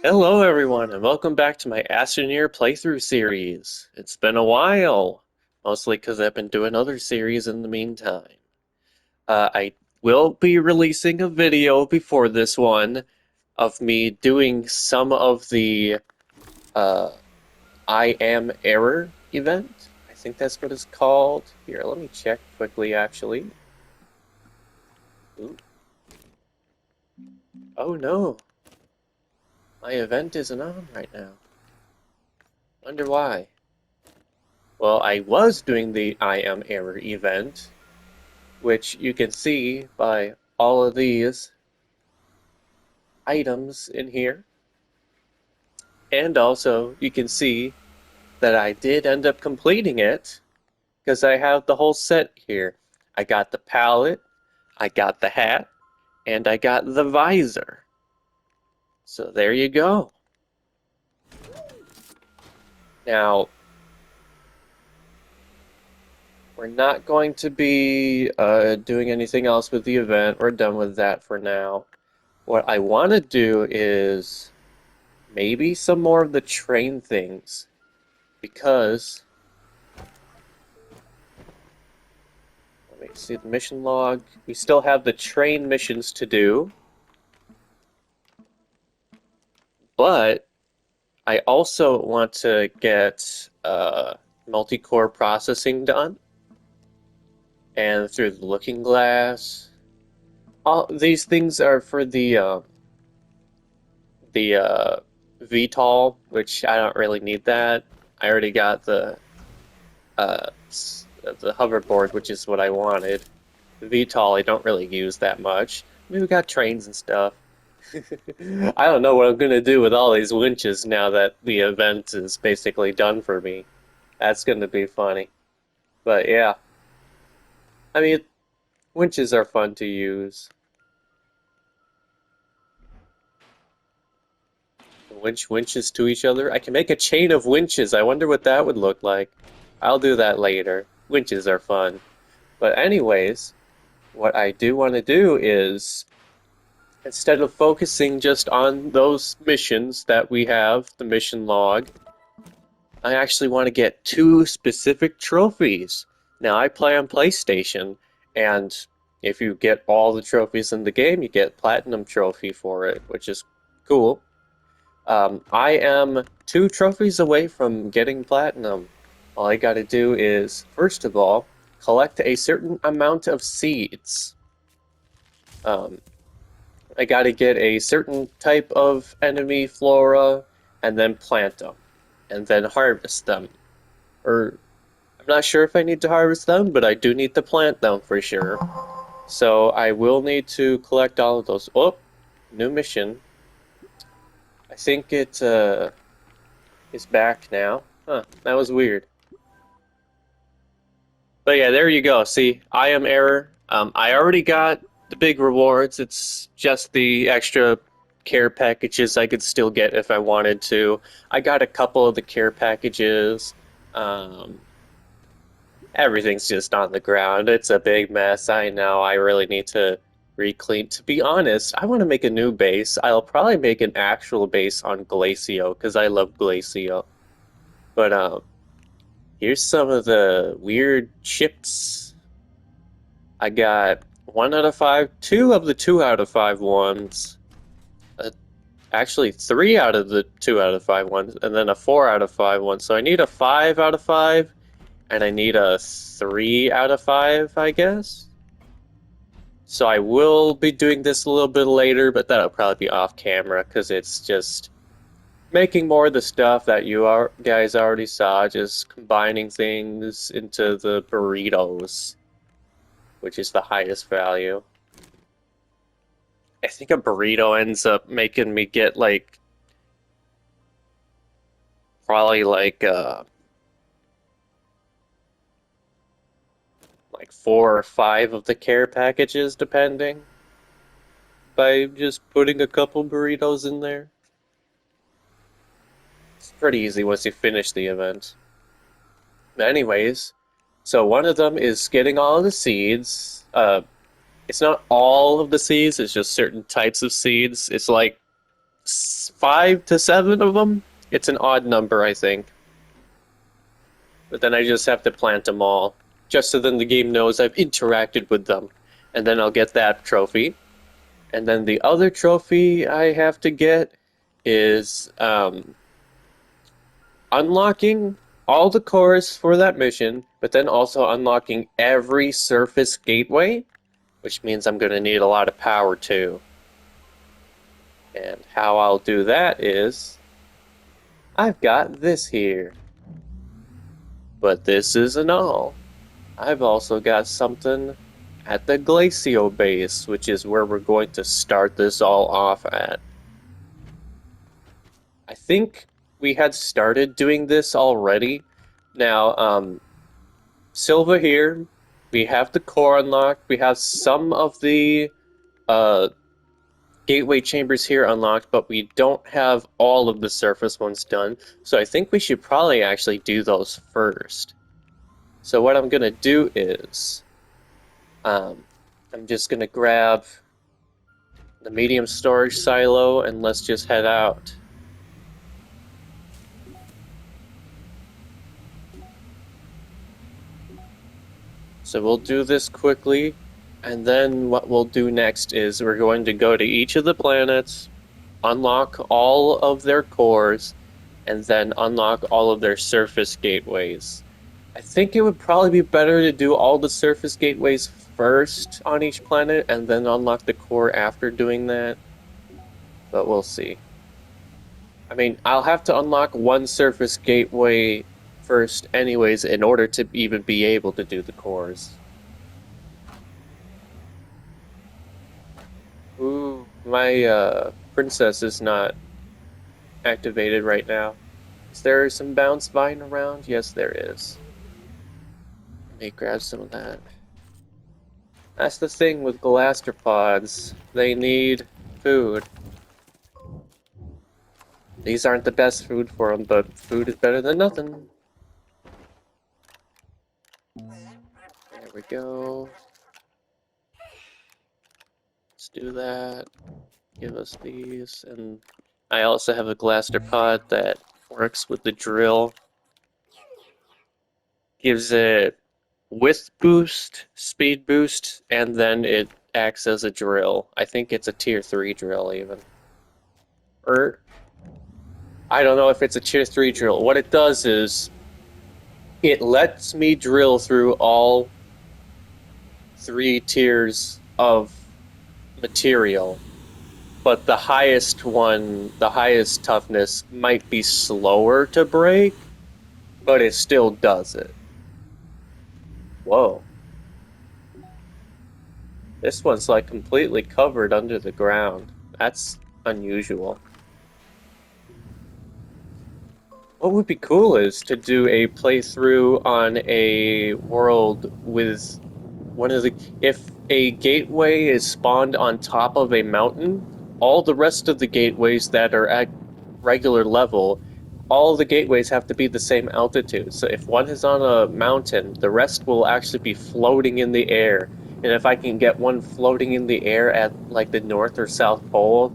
Hello everyone and welcome back to my Astroneer playthrough series. It's been a while, mostly because I've been doing other series in the meantime. I will be releasing a video before this one of me doing some of the uh, I Am Error event. I think that's what it's called. Here, let me check quickly actually. Ooh. Oh no, my event isn't on right now. Wonder why. Well, I was doing the I Am Error event, which you can see by all of these items in here. And also, you can see that I did end up completing it because I have the whole set here. I got the palette, I got the hat, and I got the visor. So there you go. Now, we're not going to be doing anything else with the event. We're done with that for now. What I want to do is maybe some more of the train things because let me see the mission log. We still have the train missions to do, but I also want to get multi-core processing done and through the looking glass. All these things are for the VTOL, which I don't really need that. I already got uh, the hoverboard, which is what I wanted. The VTOL I don't really use that much. I mean, we got trains and stuff. I don't know what I'm gonna do with all these winches now that the event is basically done for me. That's gonna be funny. But yeah, I mean, winches are fun to use. Winches to each other. I can make a chain of winches. I wonder what that would look like. I'll do that later. Winches are fun. But anyways, what I do want to do is instead of focusing just on those missions that we have, the mission log, I actually want to get two specific trophies. Now, I play on PlayStation, and if you get all the trophies in the game, you get Platinum Trophy for it, which is cool. I am two trophies away from getting Platinum. All I gotta do is, first of all, collect a certain amount of seeds. Um, I gotta get a certain type of enemy flora and then plant them and then harvest them. Or I'm not sure if I need to harvest them, but I do need to plant them for sure. So I will need to collect all of those. Oh, new mission. I think it is back now. Huh, that was weird. But yeah, there you go. See, I am error. I already got the big rewards. It's just the extra care packages I could still get if I wanted to. I got a couple of the care packages. Um, Everything's just on the ground. It's a big mess. I know. I really need to re-clean. To be honest, I want to make a new base. I'll probably make an actual base on Glacio because I love Glacio. But here's some of the weird chips. I got 1 out of 5, two of the 2 out of 5 ones. Uh, Actually, 3 out of the 2 out of 5 ones, and then a 4 out of 5 one. So I need a 5 out of 5, and I need a 3 out of 5, I guess. So I will be doing this a little bit later, but that'll probably be off camera because it's just making more of the stuff that guys already saw, just combining things into the burritos, which is the highest value. I think a burrito ends up making me get like probably like 4 or 5 of the care packages depending by just putting a couple burritos in there. It's pretty easy once you finish the event. But anyways, so one of them is getting all of the seeds. It's not all of the seeds, it's just certain types of seeds. It's like 5 to 7 of them. It's an odd number, I think. But then I just have to plant them all, just so then the game knows I've interacted with them. And then I'll get that trophy. And then the other trophy I have to get is unlocking all the cores for that mission, but then also unlocking every surface gateway, which means I'm going to need a lot of power too. And how I'll do that is I've got this here. But this isn't all. I've also got something at the Glacio base, which is where we're going to start this all off at. I think we had started doing this already. Now, Silva here, we have the core unlocked, we have some of the gateway chambers here unlocked, but we don't have all of the surface ones done, so I think we should probably actually do those first. So what I'm going to do is, I'm just going to grab the medium storage silo and let's just head out. So we'll do this quickly, and then what we'll do next is we're going to go to each of the planets, unlock all of their cores, and then unlock all of their surface gateways. I think it would probably be better to do all the surface gateways first on each planet and then unlock the core after doing that. But we'll see. I mean, I'll have to unlock one surface gateway first anyways in order to even be able to do the cores. Ooh, my princess is not activated right now. Is there some bounce vine around? Yes, there is. Let me grab some of that. That's the thing with glastropods. They need food. These aren't the best food for them, but food is better than nothing. There we go. Let's do that. Give us these. And I also have a glastropod that works with the drill. Gives it width boost, speed boost, and then it acts as a drill. I think it's a tier 3 drill even. Or I don't know if it's a tier 3 drill. What it does is it lets me drill through all 3 tiers of material, but the highest one, the highest toughness, might be slower to break, but it still does it. Whoa. This one's like completely covered under the ground. That's unusual. What would be cool is to do a playthrough on a world with one of the... If a gateway is spawned on top of a mountain, all the rest of the gateways that are at regular level, all the gateways have to be the same altitude. So if one is on a mountain, the rest will actually be floating in the air. And if I can get one floating in the air at like the North or South Pole,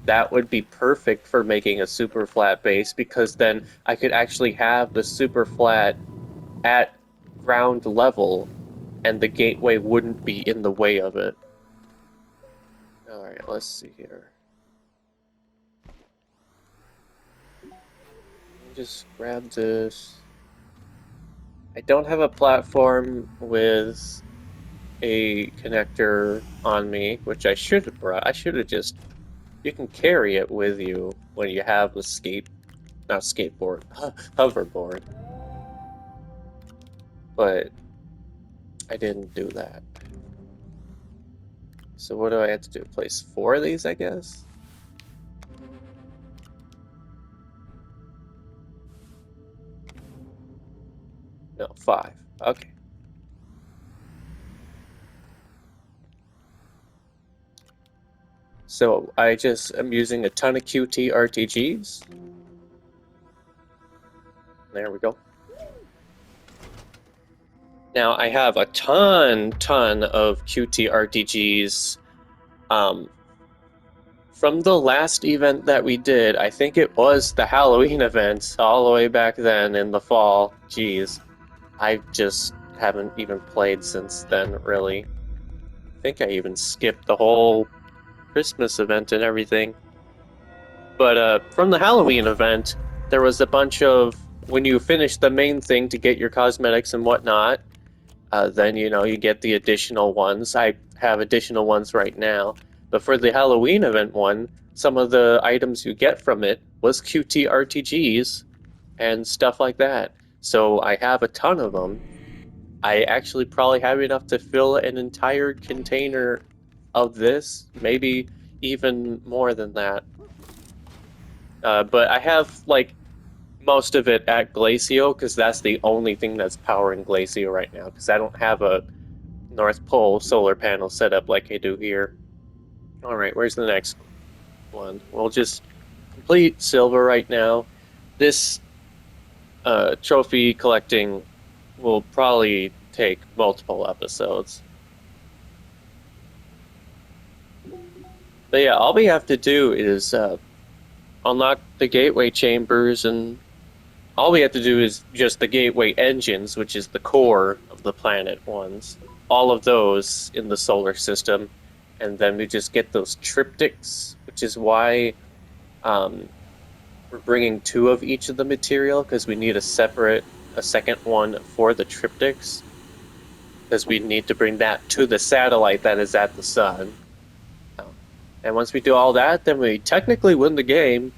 that would be perfect for making a super flat base, because then I could actually have the super flat at ground level and the gateway wouldn't be in the way of it. Alright, let's see here. Just grab this. I don't have a platform with a connector on me, which I should have brought. I should have just... You can carry it with you when you have a not skateboard, hoverboard. But I didn't do that. So what do I have to do? Place 4 of these, I guess? No, 5. Okay. So I just am using a ton of QT RTGs. There we go. Now I have a ton of QT RTGs From the last event that we did, I think it was the Halloween event all the way back then in the fall. Jeez, I just haven't even played since then, really. I think I even skipped the whole Christmas event and everything. But from the Halloween event, there was a bunch of when you finish the main thing to get your cosmetics and whatnot, then you get the additional ones. I have additional ones right now. But for the Halloween event one, some of the items you get from it was QT RTGs and stuff like that. So I have a ton of them. I actually probably have enough to fill an entire container of this, maybe even more than that. But I have like most of it at Glacio because that's the only thing that's powering Glacio right now. Because I don't have a North Pole solar panel set up like I do here. All right, where's the next one? We'll just complete silver right now. This trophy collecting will probably take multiple episodes. But yeah, all we have to do is unlock the gateway chambers, and all we have to do is just the gateway engines, which is the core of the planet ones. All of those in the solar system, and then we just get those triptychs, which is why we're bringing two of each of the material because we need a second one for the triptychs because we need to bring that to the satellite that is at the sun. And once we do all that, then we technically win the game.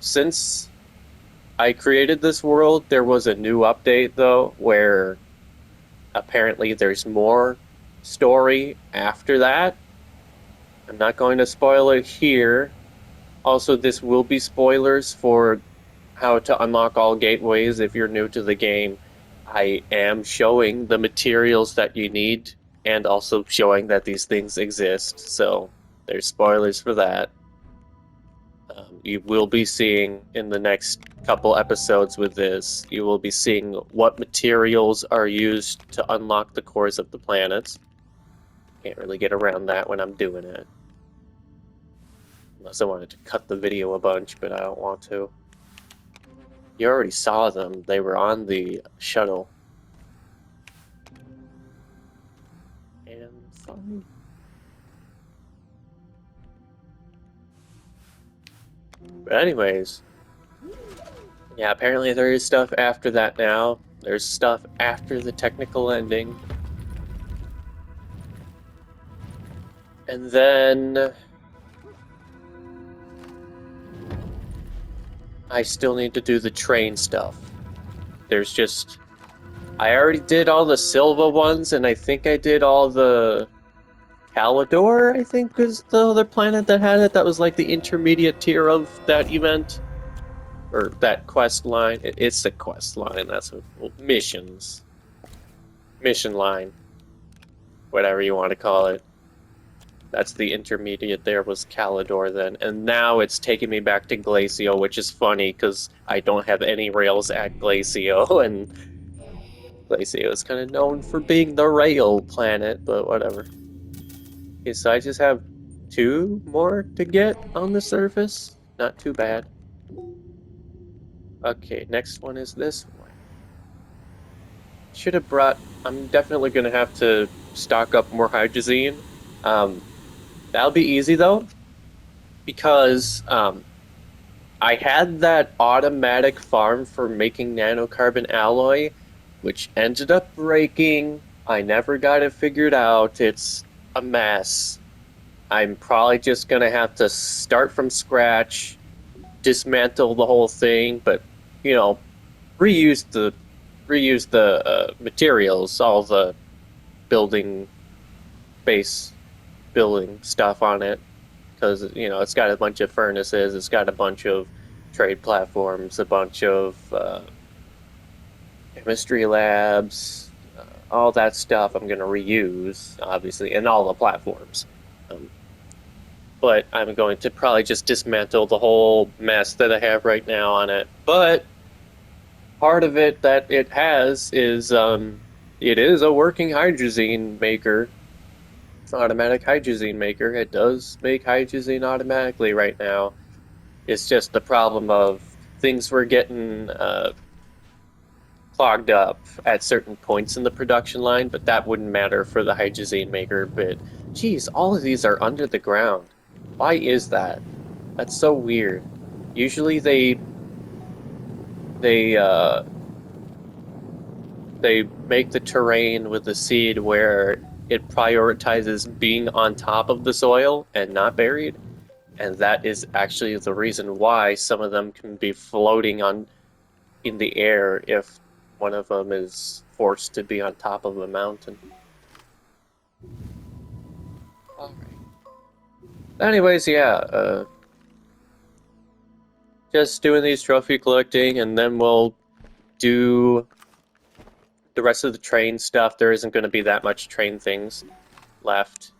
Since I created this world, there was a new update though, where apparently there's more story after that. I'm not going to spoil it here. Also, this will be spoilers for how to unlock all gateways if you're new to the game. I am showing the materials that you need and also showing that these things exist, so there's spoilers for that. You will be seeing in the next couple episodes with this, you will be seeing what materials are used to unlock the cores of the planets. Can't really get around that when I'm doing it. Unless I wanted to cut the video a bunch, but I don't want to. You already saw them. They were on the shuttle. And fine. But anyways, yeah, apparently there is stuff after that now. There's stuff after the technical ending. And then I still need to do the train stuff. There's just I already did all the Silva ones, and I think I did all the Calidor, I think was the other planet that had it. That was like the intermediate tier of that event. Or that quest line. It's the quest line, that's what, well, missions. Mission line. Whatever you want to call it. That's the intermediate there was Calidor then. And now it's taking me back to Glacio, which is funny because I don't have any rails at Glacio, and Glacio is kind of known for being the rail planet, but whatever. Okay, so I just have two more to get on the surface. Not too bad. Okay, next one is this one. Should have brought... I'm definitely going to have to stock up more hydrazine. That'll be easy, though, because I had that automatic farm for making nanocarbon alloy, which ended up breaking. I never got it figured out. It's a mess. I'm probably just going to have to start from scratch, dismantle the whole thing, but, reuse the materials, all the base building stuff on it, because it's got a bunch of furnaces, it's got a bunch of trade platforms, a bunch of chemistry labs, all that stuff I'm going to reuse, obviously, in all the platforms. But I'm going to probably just dismantle the whole mess that I have right now on it. But part of it that it has is it is a working hydrazine maker. automatic hydrazine maker. It does make hydrazine automatically right now. It's just the problem of things were getting clogged up at certain points in the production line, but that wouldn't matter for the hydrazine maker. But geez, all of these are under the ground. Why is that? That's so weird. Usually they uh they make the terrain with the seed where it prioritizes being on top of the soil and not buried. And that is actually the reason why some of them can be floating on in the air if one of them is forced to be on top of a mountain. All right. Anyways, yeah, just doing these trophy collecting, and then we'll do the rest of the train stuff. There isn't going to be that much train things left.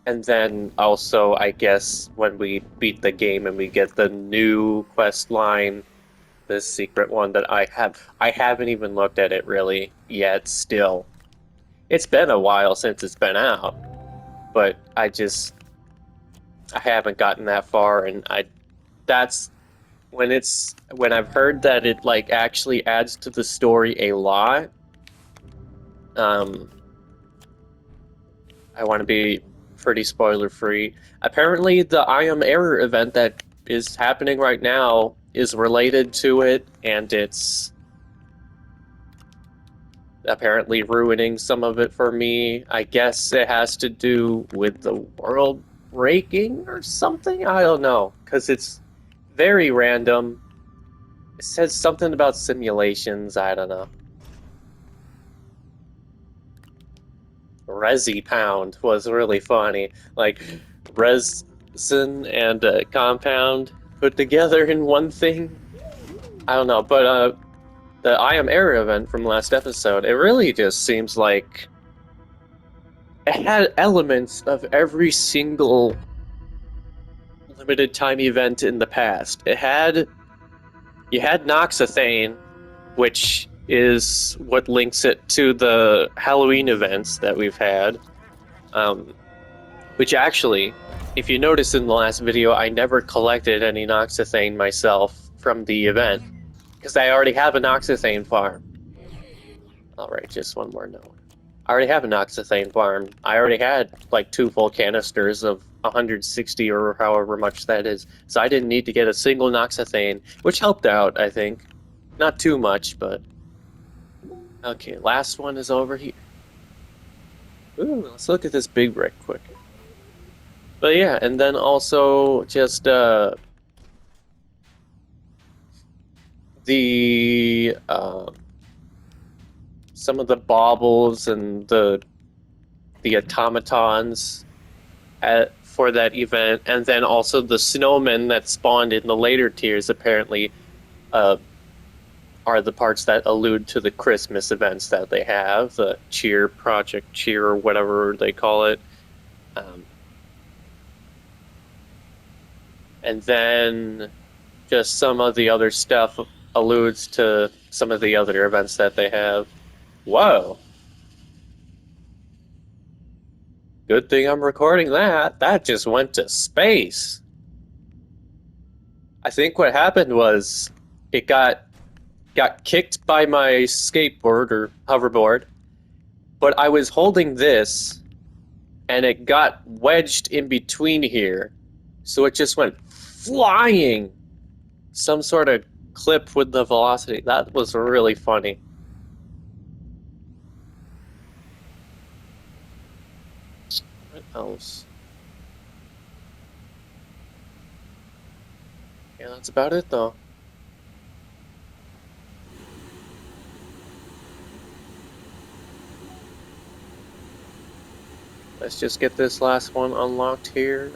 And then also, I guess, when we beat the game and we get the new quest line, this secret one that I haven't even looked at it really yet still. It's been a while since it's been out, but I haven't gotten that far, and that's when I've heard that it like actually adds to the story a lot. Um, I want to be pretty spoiler free. Apparently, the I Am Error event that is happening right now is related to it, and it's apparently ruining some of it for me. I guess it has to do with the world breaking or something. I don't know, because it's very random. It says something about simulations. I don't know. Resi Pound was really funny. Like resin and compound put together in one thing. I don't know, but the I Am Error event from last episode, it really just seems like it had elements of every single limited time event in the past. You had Noxathane, which is what links it to the Halloween events that we've had. Um, which actually, if you noticed in the last video, I never collected any Noxathane myself from the event because I already have a Noxathane farm. Alright, just one more note. I already have a Noxathane farm. I already had like 2 full canisters of 160 or however much that is, so I didn't need to get a single Noxathane, which helped out, I think. Not too much, but... Okay, last one is over here. Ooh, let's look at this big brick quick. But yeah, and then also just the some of the baubles and the automatons for that event, and then also the snowmen that spawned in the later tiers apparently uh, are the parts that allude to the Christmas events that they have, the Cheer Project Cheer or whatever they call it. Um, and then just some of the other stuff alludes to some of the other events that they have. Whoa. Good thing I'm recording that. That just went to space. I think what happened was it got kicked by my skateboard or hoverboard, but I was holding this and it got wedged in between here. So it just went flying. Some sort of clip with the velocity. That was really funny. What else? Yeah, that's about it though. Let's just get this last one unlocked here.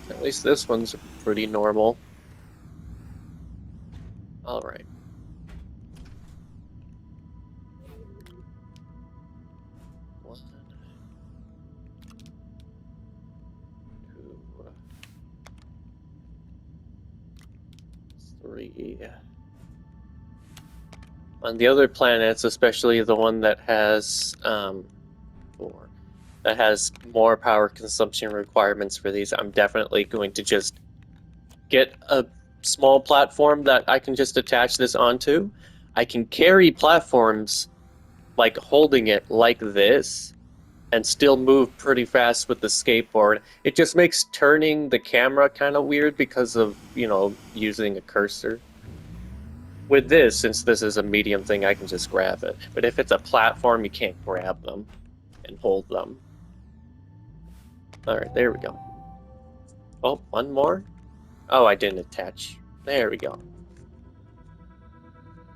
At least this one's pretty normal. All 1, 2, 3. On the other planets, especially the one that has 4, that has more power consumption requirements for these, I'm definitely going to just get a small platform that I can just attach this onto. I can carry platforms like holding it like this and still move pretty fast with the skateboard. It just makes turning the camera kind of weird because of, using a cursor. With this, since this is a medium thing, I can just grab it. But if it's a platform, you can't grab them and hold them. Alright, there we go. Oh, one more? Oh, I didn't attach. There we go.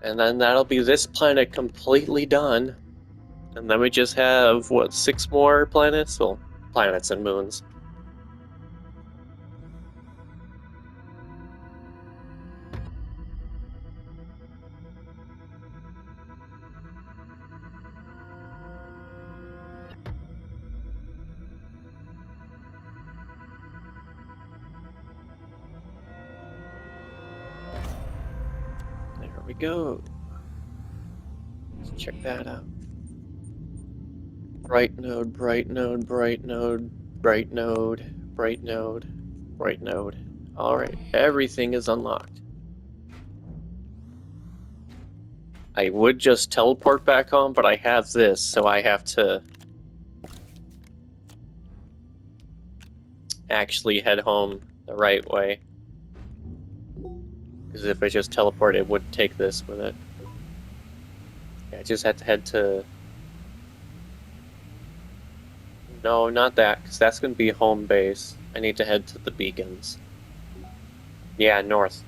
And then that'll be this planet completely done. And then we just have, what, 6 more planets? Well, planets and moons. There we go. Let's check that out. Bright node, bright node, bright node, bright node, bright node, bright node. Alright, everything is unlocked. I would just teleport back home, but I have this, so I have to actually head home the right way. Because if I just teleport, it would take this with it. Yeah, I just had to head to... No, not that, because that's going to be home base. I need to head to the beacons. Yeah, north.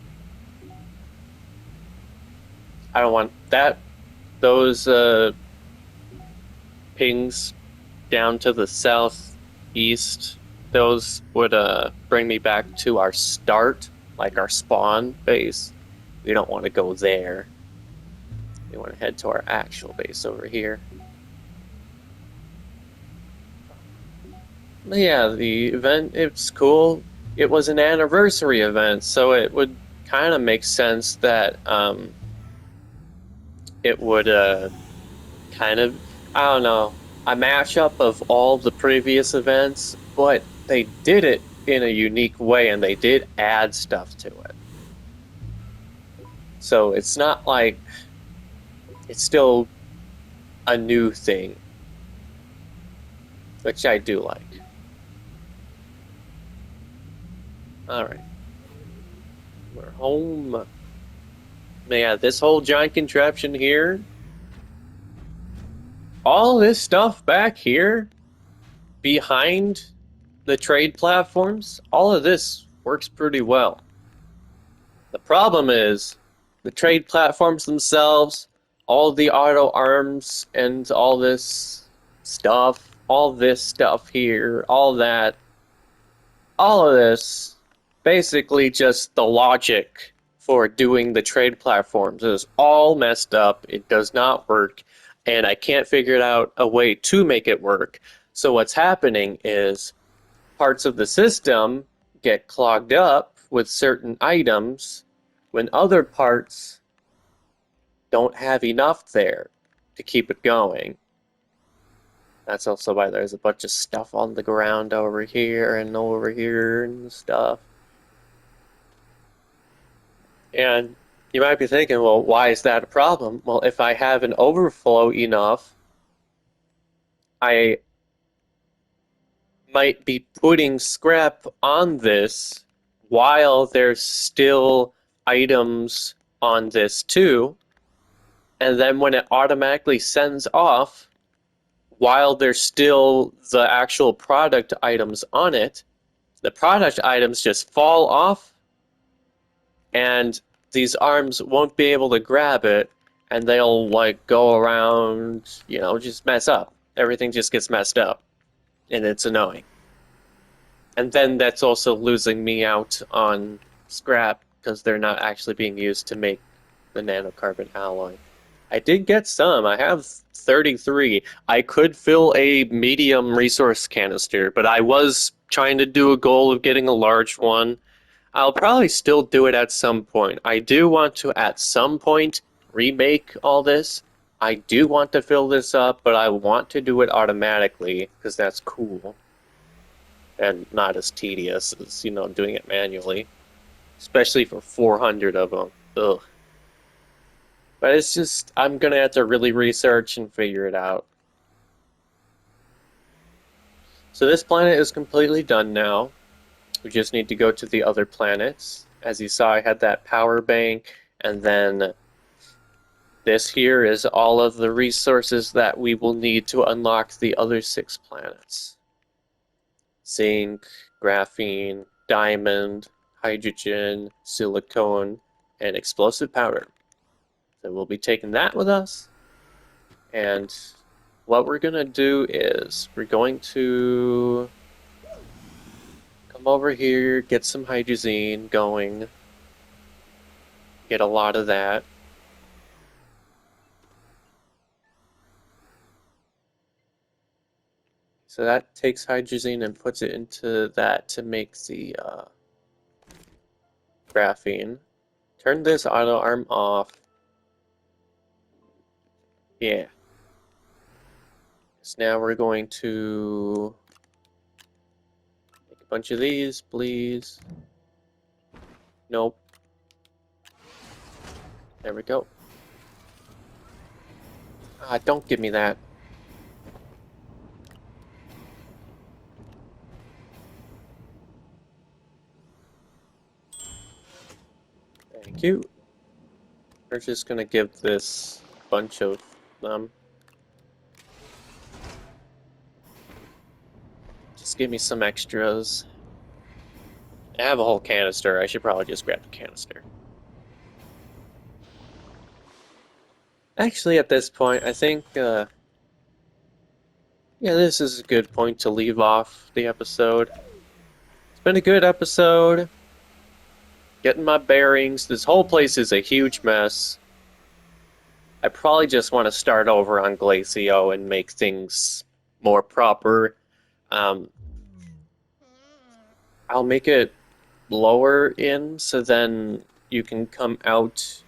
I don't want that. Those pings down to the southeast, those would bring me back to our start, like our spawn base. We don't want to go there. We want to head to our actual base over here. But yeah, the event, it's cool. It was an anniversary event, so it would kind of make sense that it would kind of, I don't know, a mashup of all the previous events, but they did it in a unique way and they did add stuff to it. So it's not like it's still a new thing, which I do like. Alright. We're home. Yeah, this whole giant contraption here, all this stuff back here behind the trade platforms, all of this works pretty well. The problem is the trade platforms themselves, all the auto arms and all this stuff here, all that, all of this, basically just the logic for doing the trade platforms is all messed up. It does not work, and I can't figure out a way to make it work. So what's happening is parts of the system get clogged up with certain items when other parts don't have enough there to keep it going. That's also why there's a bunch of stuff on the ground over here and stuff. And you might be thinking, well, why is that a problem? Well, if I have an overflow enough, I might be putting scrap on this while there's still items on this too. And then when it automatically sends off, while there's still the actual product items on it, the product items just fall off and these arms won't be able to grab it and they'll like go around, just mess up. Everything just gets messed up and it's annoying. And then that's also losing me out on scrap because they're not actually being used to make the nanocarbon alloy. I did get some. I have 33. I could fill a medium resource canister, but I was trying to do a goal of getting a large one. I'll probably still do it at some point. I do want to, at some point, remake all this. I do want to fill this up, but I want to do it automatically because that's cool and not as tedious as, doing it manually, especially for 400 of them. Ugh. But it's just, I'm gonna have to really research and figure it out. So this planet is completely done now. We just need to go to the other planets. As you saw, I had that power bank, and then this here is all of the resources that we will need to unlock the other 6 planets. Zinc, graphene, diamond, hydrogen, silicone, and explosive powder. So we'll be taking that with us. And what we're going to do is we're going to come over here, get some hydrazine going, get a lot of that. So that takes hydrazine and puts it into that to make the graphene. Turn this auto arm off. Yeah. So now we're going to make a bunch of these, please. Nope. There we go. Ah, don't give me that. Thank you. We're just gonna give this a bunch of them. Just give me some extras. I have a whole canister. I should probably just grab the canister. Actually, at this point, I think, yeah, this is a good point to leave off the episode. It's been a good episode. Getting my bearings. This whole place is a huge mess. I probably just want to start over on Glacio and make things more proper. Um, I'll make it lower in so then you can come out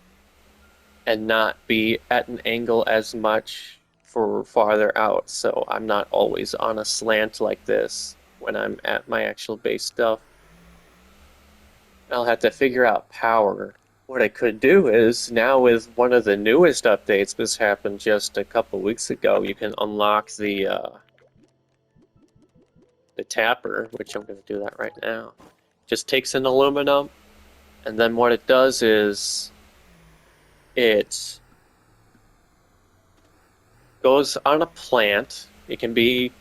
and not be at an angle as much for farther out, so I'm not always on a slant like this when I'm at my actual base stuff. I'll have to figure out power. What I could do is, now with one of the newest updates, this happened just a couple weeks ago, you can unlock the tapper, which I'm going to do that right now. Just takes an aluminum, and then what it does is it goes on a plant. It can be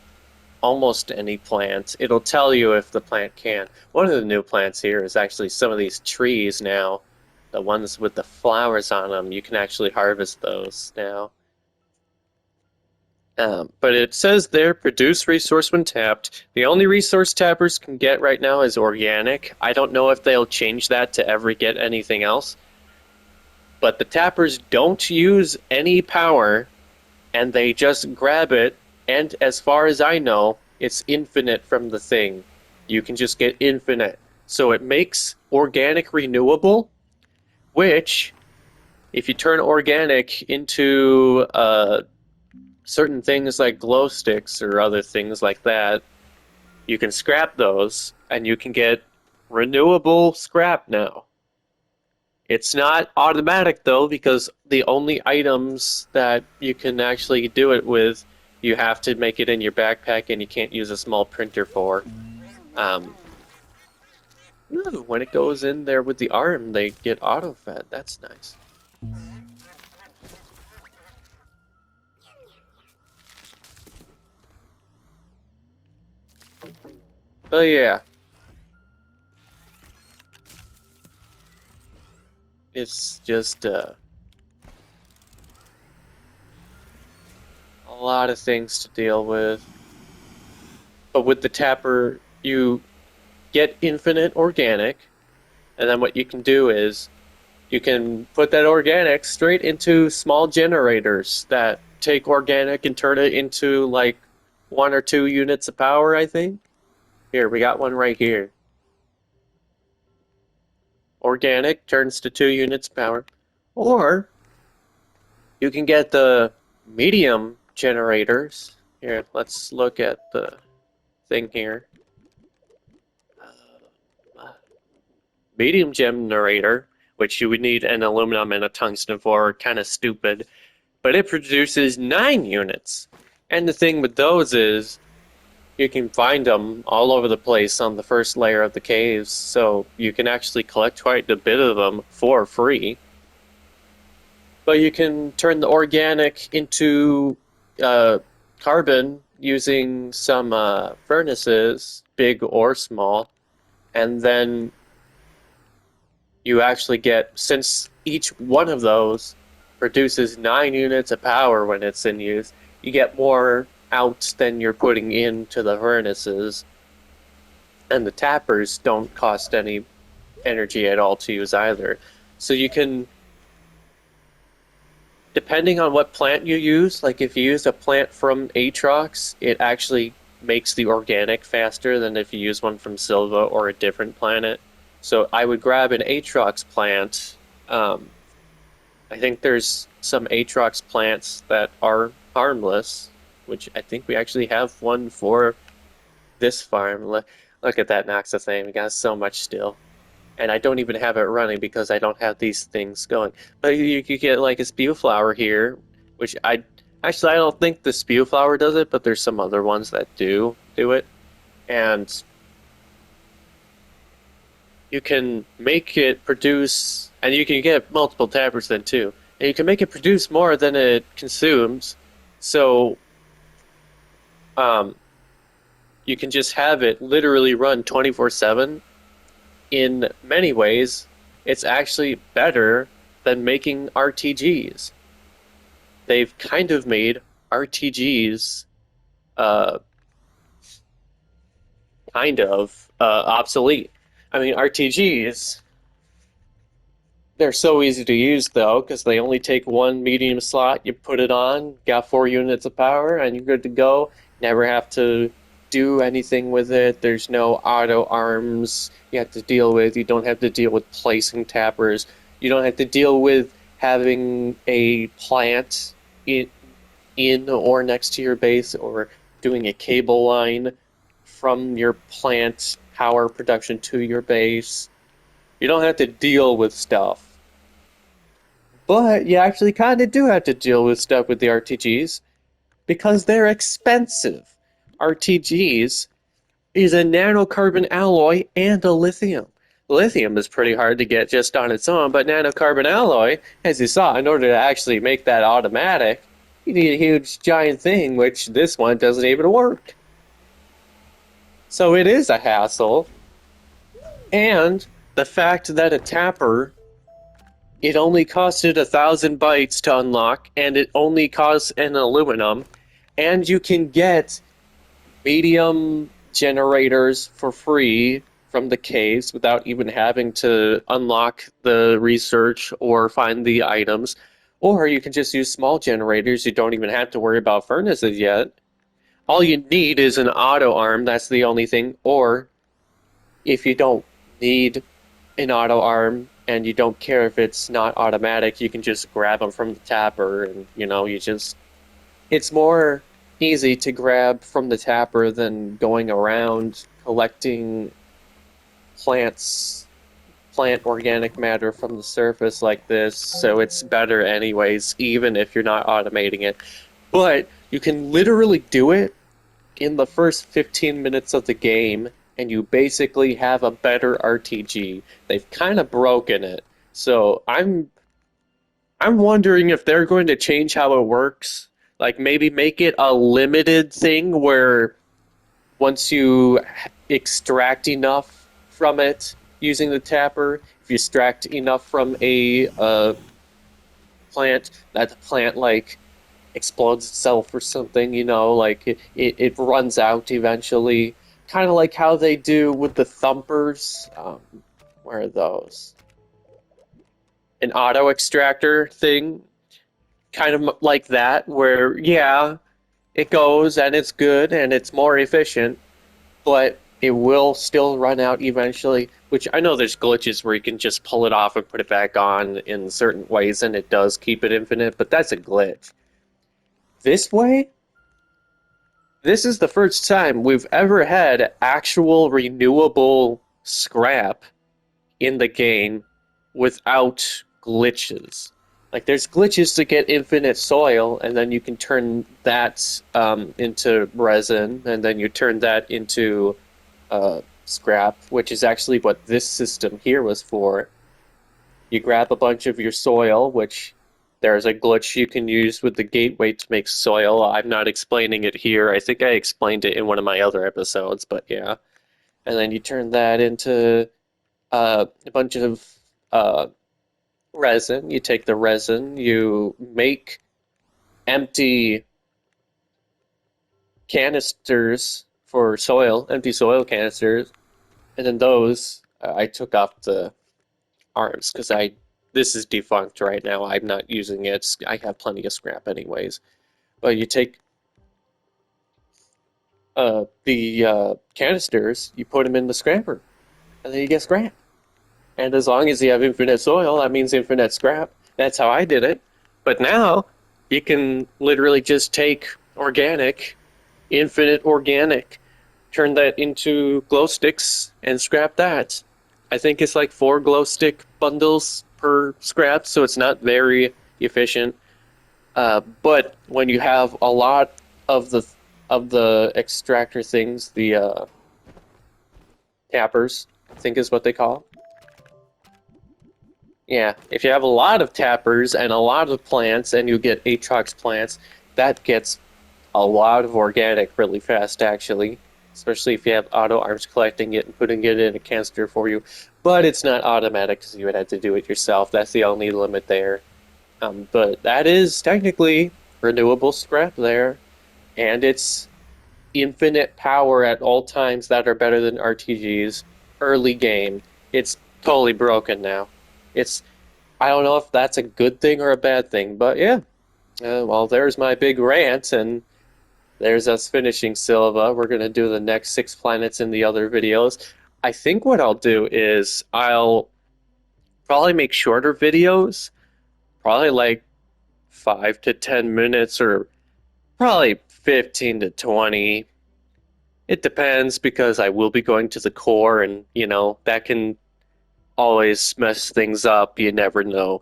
almost any plant. It'll tell you if the plant can. One of the new plants here is actually some of these trees now. The ones with the flowers on them, you can actually harvest those now. But it says there, produce resource when tapped. The only resource tappers can get right now is organic. I don't know if they'll change that to ever get anything else. But the tappers don't use any power, and they just grab it, and as far as I know, it's infinite from the thing. You can just get infinite. So it makes organic renewable, which, if you turn organic into certain things like glow sticks or other things like that, you can scrap those, and you can get renewable scrap now. It's not automatic though, because the only items that you can actually do it with, you have to make it in your backpack, and you can't use a small printer for. When it goes in there with the arm, they get auto-fed. That's nice. But yeah. It's just a lot of things to deal with. But with the tapper, you get infinite organic, and then what you can do is You can put that organic straight into small generators that take organic and turn it into like 1 or 2 units of power, I think. Here, we got one right here. Organic turns to 2 units of power. Or you can get the medium generators. Here, let's look at the thing here. Medium generator, which you would need an aluminum and a tungsten for, kind of stupid, but it produces 9 units. And the thing with those is you can find them all over the place on the first layer of the caves, so you can actually collect quite a bit of them for free. But you can turn the organic into carbon using some furnaces, big or small, and then you actually get, since each one of those produces 9 units of power when it's in use, you get more out than you're putting into the furnaces. And the tappers don't cost any energy at all to use either. So you can, depending on what plant you use, like if you use a plant from Aatrox, it actually makes the organic faster than if you use one from Silva or a different planet. So I would grab an Aatrox plant. I think there's some Aatrox plants that are harmless, which I think we actually have one for this farm. Look at that Noxa thing. We got so much still. And I don't even have it running because I don't have these things going. But you could get like a spew flower here, which I don't think the spew flower does it, but there's some other ones that do it. And you can make it produce, and you can get multiple tappers then too. And you can make it produce more than it consumes. So you can just have it literally run 24/7. In many ways, it's actually better than making RTGs. They've kind of made RTGs obsolete. I mean, RTGs, they're so easy to use though, because they only take one medium slot, you put it on, got 4 units of power, and you're good to go. Never have to do anything with it. There's no auto arms you have to deal with. You don't have to deal with placing tappers. You don't have to deal with having a plant in or next to your base, or doing a cable line from your plant power production to your base. You don't have to deal with stuff. But you actually kind of do have to deal with stuff with the RTGs because they're expensive. RTGs is a nanocarbon alloy and a lithium. Lithium is pretty hard to get just on its own, but nanocarbon alloy, as you saw, in order to actually make that automatic, you need a huge giant thing, which this one doesn't even work. So it is a hassle. And the fact that a tapper, it only costed 1,000 bytes to unlock, and it only costs an aluminum, and you can get medium generators for free from the caves without even having to unlock the research or find the items. Or you can just use small generators. You don't even have to worry about furnaces yet. All you need is an auto arm, that's the only thing. Or if you don't need an auto arm and you don't care if it's not automatic, you can just grab them from the tapper, and it's more easy to grab from the tapper than going around collecting plant organic matter from the surface like this. So it's better anyways, even if you're not automating it. But you can literally do it in the first 15 minutes of the game, and you basically have a better RTG. They've kind of broken it. So I'm wondering if they're going to change how it works. Like maybe make it a limited thing where once you extract enough from it using the tapper, if you extract enough from a plant, that the plant like explodes itself or something, like it runs out eventually. Kind of like how they do with the thumpers. Where are those? an auto extractor thing, kind of like that, where yeah, it goes and it's good and it's more efficient, but it will still run out eventually. Which I know there's glitches where you can just pull it off and put it back on in certain ways, and it does keep it infinite, but that's a glitch. This way, this is the first time we've ever had actual renewable scrap in the game without glitches. Like there's glitches to get infinite soil, and then you can turn that into resin, and then you turn that into scrap, which is actually what this system here was for. You grab a bunch of your soil, which there's a glitch you can use with the gateway to make soil. I'm not explaining it here. I think I explained it in one of my other episodes, but yeah. And then you turn that into a bunch of uh, resin. You take the resin, you make empty canisters for soil, empty soil canisters, and then those I took off the arms because I this is defunct right now. I'm not using it. I have plenty of scrap anyways. But you take the canisters, you put them in the scrapper, and then you get scrap. And as long as you have infinite soil, that means infinite scrap. That's how I did it. But now you can literally just take organic, infinite organic, turn that into glow sticks and scrap that. I think it's like 4 glow stick bundles per scrap, so it's not very efficient. But when you have a lot of the extractor things, the tappers, I think is what they call. Yeah, if you have a lot of tappers and a lot of plants, and you get Aatrox plants, that gets a lot of organic really fast, actually. Especially if you have auto arms collecting it and putting it in a canister for you. But it's not automatic because you would have to do it yourself. That's the only limit there. But that is technically renewable scrap there. And it's infinite power at all times that are better than RTG's early game. It's totally broken now. It's I don't know if that's a good thing or a bad thing, but yeah. Well, there's my big rant, and there's us finishing Silva. We're gonna do the next 6 planets in the other videos. I think what I'll do is I'll probably make shorter videos, probably like 5 to 10 minutes, or probably 15 to 20. It depends because I will be going to the core, and that can always mess things up. You never know.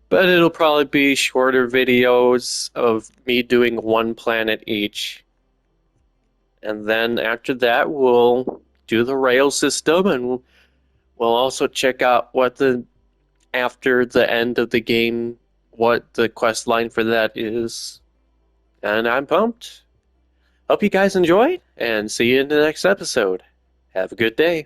But it'll probably be shorter videos of me doing 1 planet each. And then after that, we'll do the rail system, and we'll also check out after the end of the game, what the quest line for that is. And I'm pumped. Hope you guys enjoyed, and see you in the next episode. Have a good day.